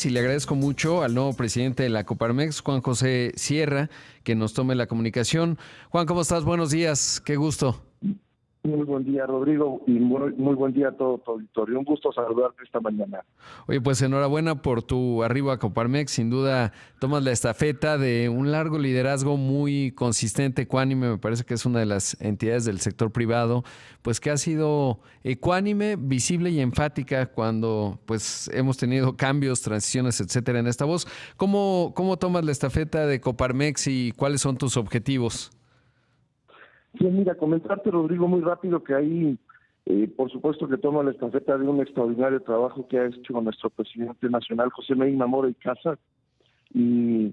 Y le agradezco mucho al nuevo presidente de la Coparmex, Juan José Sierra, que nos tome la comunicación. Juan, ¿cómo estás? Buenos días, qué gusto. Muy buen día, Rodrigo, y muy buen día a todo tu auditorio. Un gusto saludarte esta mañana. Oye, pues enhorabuena por tu arribo a Coparmex. Sin duda tomas la estafeta de un largo liderazgo muy consistente, ecuánime. Me parece que es una de las entidades del sector privado, pues que ha sido ecuánime, visible y enfática cuando pues hemos tenido cambios, transiciones, etcétera en esta voz. ¿Cómo tomas la estafeta de Coparmex y cuáles son tus objetivos? Sí, mira, comentarte, Rodrigo, muy rápido que ahí, por supuesto que toma la estafeta de un extraordinario trabajo que ha hecho nuestro presidente nacional, José Medina Mora y Casa, y,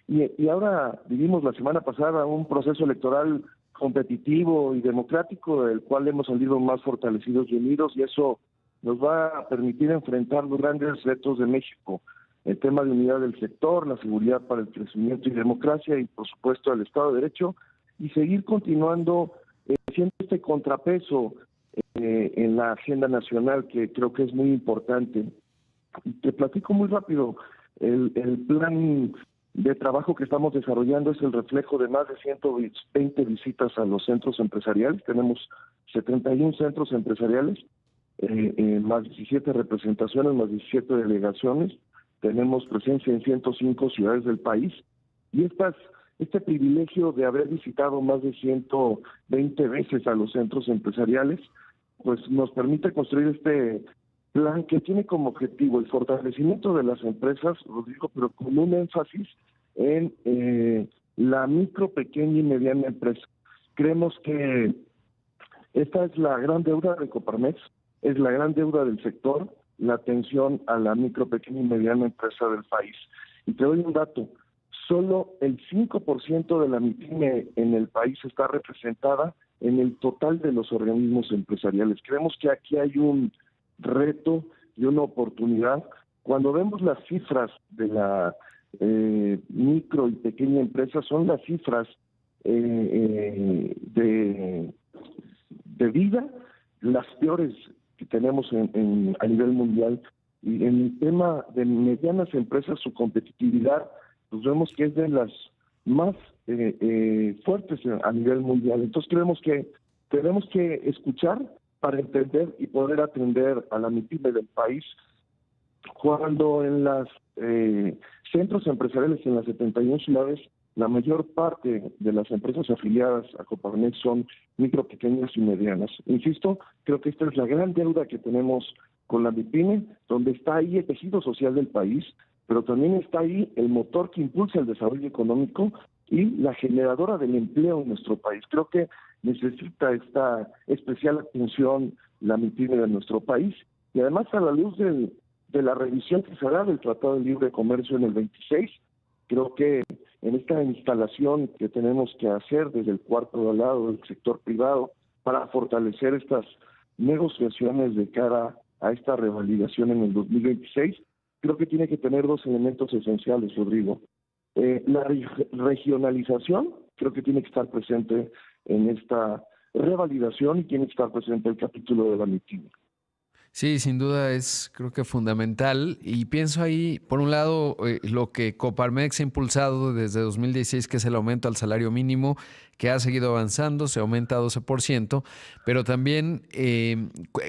y ahora vivimos la semana pasada un proceso electoral competitivo y democrático, del cual hemos salido más fortalecidos y unidos, y eso nos va a permitir enfrentar los grandes retos de México, el tema de unidad del sector, la seguridad para el crecimiento y democracia, y por supuesto el Estado de Derecho, y seguir continuando siendo este contrapeso en la agenda nacional, que creo que es muy importante. Te platico muy rápido. El plan de trabajo que estamos desarrollando es el reflejo de más de 120 visitas a los centros empresariales. Tenemos 71 centros empresariales, más 17 representaciones, más 17 delegaciones. Tenemos presencia en 105 ciudades del país. Y este privilegio de haber visitado más de 120 veces a los centros empresariales, pues nos permite construir este plan que tiene como objetivo el fortalecimiento de las empresas, Rodrigo, pero con un énfasis en la micro, pequeña y mediana empresa. Creemos que esta es la gran deuda de Coparmex, es la gran deuda del sector, la atención a la micro, pequeña y mediana empresa del país. Y te doy un dato: solo el 5% de la MIPYME en el país está representada en el total de los organismos empresariales. Creemos que aquí hay un reto y una oportunidad. Cuando vemos las cifras de la micro y pequeña empresa, son las cifras de vida las peores que tenemos a nivel mundial. Y en el tema de medianas empresas, su competitividad, pues vemos que es de las más fuertes a nivel mundial. Entonces creemos que tenemos que escuchar para entender y poder atender a la MIPYME del país. Cuando en los centros empresariales en las 71 ciudades, la mayor parte de las empresas afiliadas a Coparmex son micro, pequeñas y medianas. Insisto, creo que esta es la gran deuda que tenemos con la MIPYME, donde está ahí el tejido social del país, pero también está ahí el motor que impulsa el desarrollo económico y la generadora del empleo en nuestro país. Creo que necesita esta especial atención la MIPYME de nuestro país, y además a la luz de la revisión que se hará del Tratado de Libre Comercio en el 26, creo que en esta instalación que tenemos que hacer desde el cuarto de lado del sector privado para fortalecer estas negociaciones de cara a esta revalidación en el 2026, creo que tiene que tener dos elementos esenciales, Rodrigo. La regionalización creo que tiene que estar presente en esta revalidación, y tiene que estar presente el capítulo de la MIPYME. Sí, sin duda es creo que fundamental y pienso ahí, por un lado, lo que Coparmex ha impulsado desde 2016, que es el aumento al salario mínimo, que ha seguido avanzando, se aumenta a 12%, pero también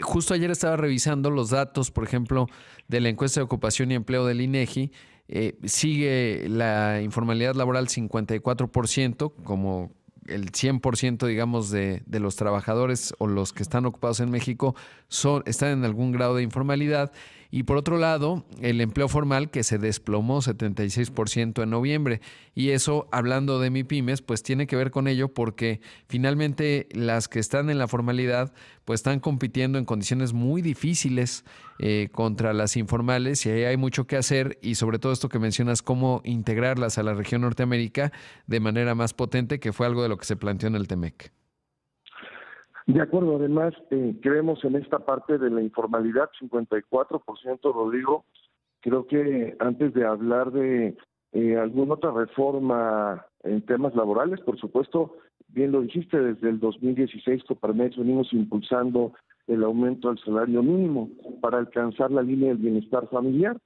justo ayer estaba revisando los datos, por ejemplo, de la encuesta de ocupación y empleo del INEGI. Sigue la informalidad laboral 54%, como el 100%, digamos, de los trabajadores o los que están ocupados en México están en algún grado de informalidad. Y por otro lado, el empleo formal, que se desplomó 76% en noviembre. Y eso, hablando de MIPYMES, pues tiene que ver con ello, porque finalmente las que están en la formalidad pues están compitiendo en condiciones muy difíciles contra las informales, y ahí hay mucho que hacer, y sobre todo esto que mencionas, cómo integrarlas a la región Norteamérica de manera más potente, que fue algo de lo que se planteó en el TEMEC. De acuerdo, además creemos en esta parte de la informalidad, 54%, Rodrigo. Creo que antes de hablar de alguna otra reforma en temas laborales, por supuesto, bien lo dijiste, desde el 2016 Coparmex venimos impulsando el aumento del salario mínimo para alcanzar la línea del bienestar familiar.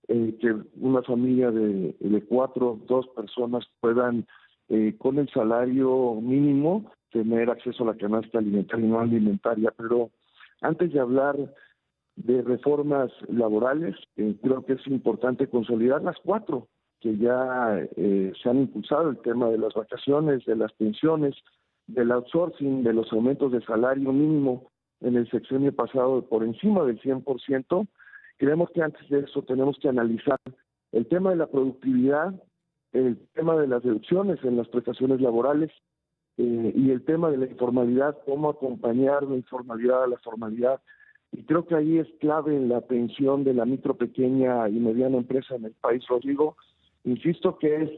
que una familia de cuatro, dos personas puedan, con el salario mínimo, tener acceso a la canasta alimentaria y no alimentaria. Pero antes de hablar de reformas laborales, creo que es importante consolidar las cuatro que ya se han impulsado: el tema de las vacaciones, de las pensiones, del outsourcing, de los aumentos de salario mínimo en el sexenio pasado por encima del 100%. Creemos que antes de eso tenemos que analizar el tema de la productividad, el tema de las deducciones en las prestaciones laborales, y el tema de la informalidad, cómo acompañar la informalidad a la formalidad. Y creo que ahí es clave la atención de la micro, pequeña y mediana empresa en el país, Rodrigo. Insisto que es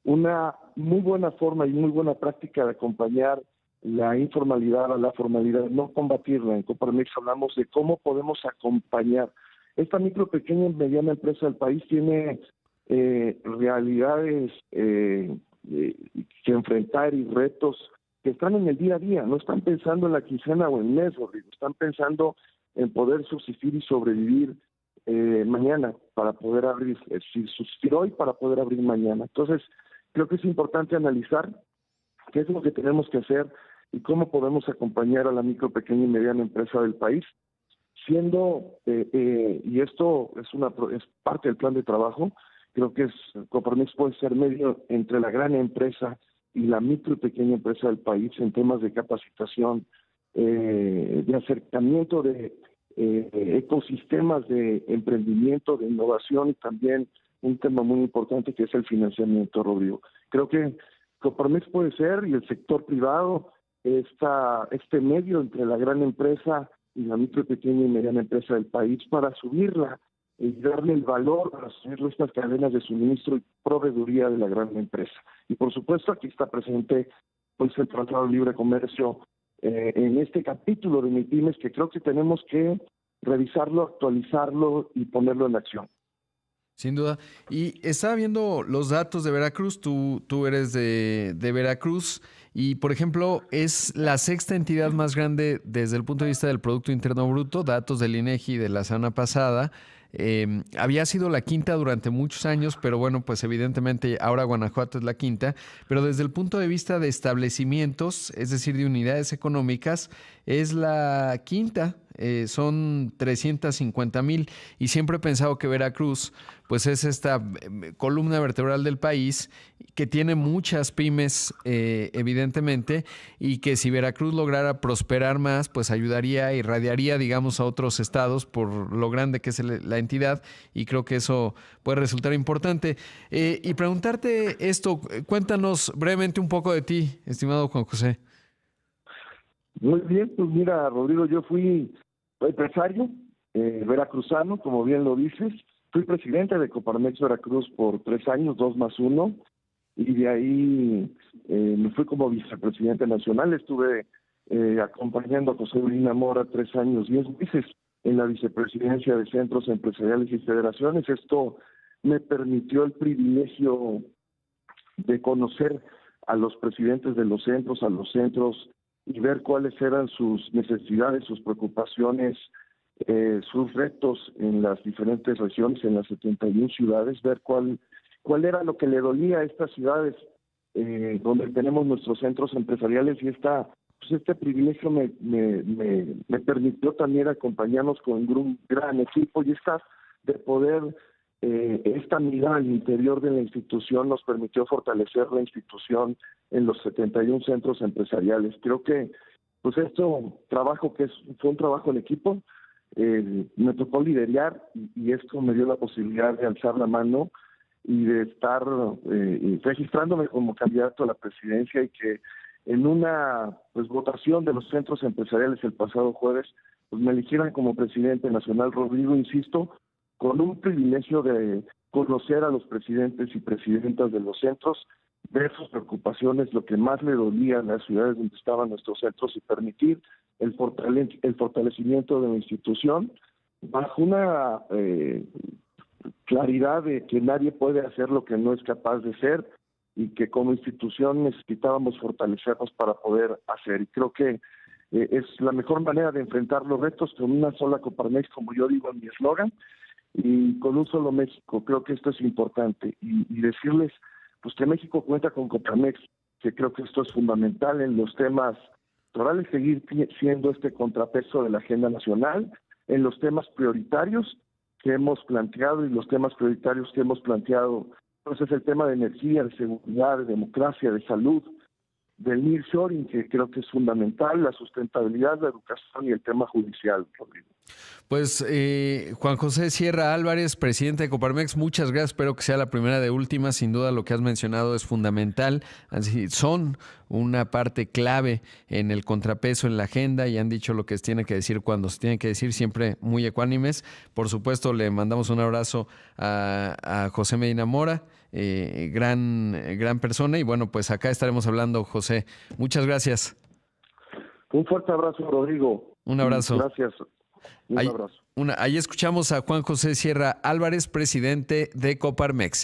una muy buena forma y muy buena práctica de acompañar la informalidad a la formalidad, no combatirla. En Coparmex hablamos de cómo podemos acompañar. Esta micro, pequeña y mediana empresa del país tiene realidades que enfrentar y retos que están en el día a día. No están pensando en la quincena o en el mes, Rodrigo. Están pensando en poder subsistir y sobrevivir mañana para poder abrir, si subsistir hoy para poder abrir mañana. Entonces, creo que es importante analizar qué es lo que tenemos que hacer y cómo podemos acompañar a la micro, pequeña y mediana empresa del país, siendo, y esto es parte del plan de trabajo. Creo que Coparmex puede ser medio entre la gran empresa y la micro y pequeña empresa del país en temas de capacitación, de acercamiento de ecosistemas de emprendimiento, de innovación, y también un tema muy importante que es el financiamiento, Rodrigo. Creo que Coparmex puede ser, y el sector privado, este medio entre la gran empresa y la micro, pequeña y mediana empresa del país, para subirla y darle el valor, para subir estas cadenas de suministro y proveeduría de la gran empresa. Y por supuesto aquí está presente pues el Tratado de Libre Comercio en este capítulo de MIPYMES, que creo que tenemos que revisarlo, actualizarlo y ponerlo en acción. Sin duda. Y estaba viendo los datos de Veracruz, tú eres de Veracruz y, por ejemplo, es la sexta entidad más grande desde el punto de vista del Producto Interno Bruto, datos del INEGI de la semana pasada. Había sido la quinta durante muchos años, pero bueno, pues evidentemente ahora Guanajuato es la quinta, pero desde el punto de vista de establecimientos, es decir, de unidades económicas, es la quinta. Son 350,000 y siempre he pensado que Veracruz pues es esta columna vertebral del país que tiene muchas pymes evidentemente, y que si Veracruz lograra prosperar más pues ayudaría, irradiaría digamos a otros estados por lo grande que es la entidad, y creo que eso puede resultar importante. Y preguntarte esto, cuéntanos brevemente un poco de ti, estimado Juan José. Muy bien, pues mira, Rodrigo, yo fui empresario veracruzano, como bien lo dices. Fui presidente de Coparmex Veracruz por 3 años, 2+1, y de ahí me fui como vicepresidente nacional. Estuve acompañando a José Medina Mora 3 años, 10 meses en la vicepresidencia de centros empresariales y federaciones. Esto me permitió el privilegio de conocer a los presidentes de los centros, y ver cuáles eran sus necesidades, sus preocupaciones, sus retos en las diferentes regiones, en las 71 ciudades, ver cuál era lo que le dolía a estas ciudades donde tenemos nuestros centros empresariales. Y este privilegio me permitió también acompañarnos con un gran equipo, y de poder, esta mirada al interior de la institución nos permitió fortalecer la institución en los 71 centros empresariales. Creo que pues fue un trabajo en equipo. Me tocó liderar, y esto me dio la posibilidad de alzar la mano y de estar registrándome como candidato a la presidencia, y que en una votación de los centros empresariales el pasado jueves pues me eligieran como presidente nacional, Rodrigo, insisto, con un privilegio de conocer a los presidentes y presidentas de los centros, ver sus preocupaciones, lo que más le dolía a las ciudades donde estaban nuestros centros, y permitir el fortalecimiento de la institución bajo una claridad de que nadie puede hacer lo que no es capaz de ser, y que como institución necesitábamos fortalecernos para poder hacer. Y creo que es la mejor manera de enfrentar los retos con una sola Coparmex, como yo digo en mi eslogan, y con un solo México. Creo que esto es importante y decirles pues que México cuenta con Coparmex, que creo que esto es fundamental en los temas electorales, seguir siendo este contrapeso de la agenda nacional, en los temas prioritarios que hemos planteado, y los temas prioritarios que hemos planteado, entonces el tema de energía, de seguridad, de democracia, de salud, del nearshoring, que creo que es fundamental, la sustentabilidad, la educación y el tema judicial, Rodrigo. Pues Juan José Sierra Álvarez, presidente de Coparmex, muchas gracias. Espero que sea la primera de últimas. Sin duda lo que has mencionado es fundamental. Así, son una parte clave en el contrapeso en la agenda y han dicho lo que se tiene que decir cuando se tiene que decir, siempre muy ecuánimes. Por supuesto, le mandamos un abrazo a José Medina Mora, gran persona. Y bueno, pues acá estaremos hablando, José. Muchas gracias. Un fuerte abrazo, Rodrigo. Un abrazo. Gracias. Un abrazo. Ahí escuchamos a Juan José Sierra Álvarez, presidente de Coparmex.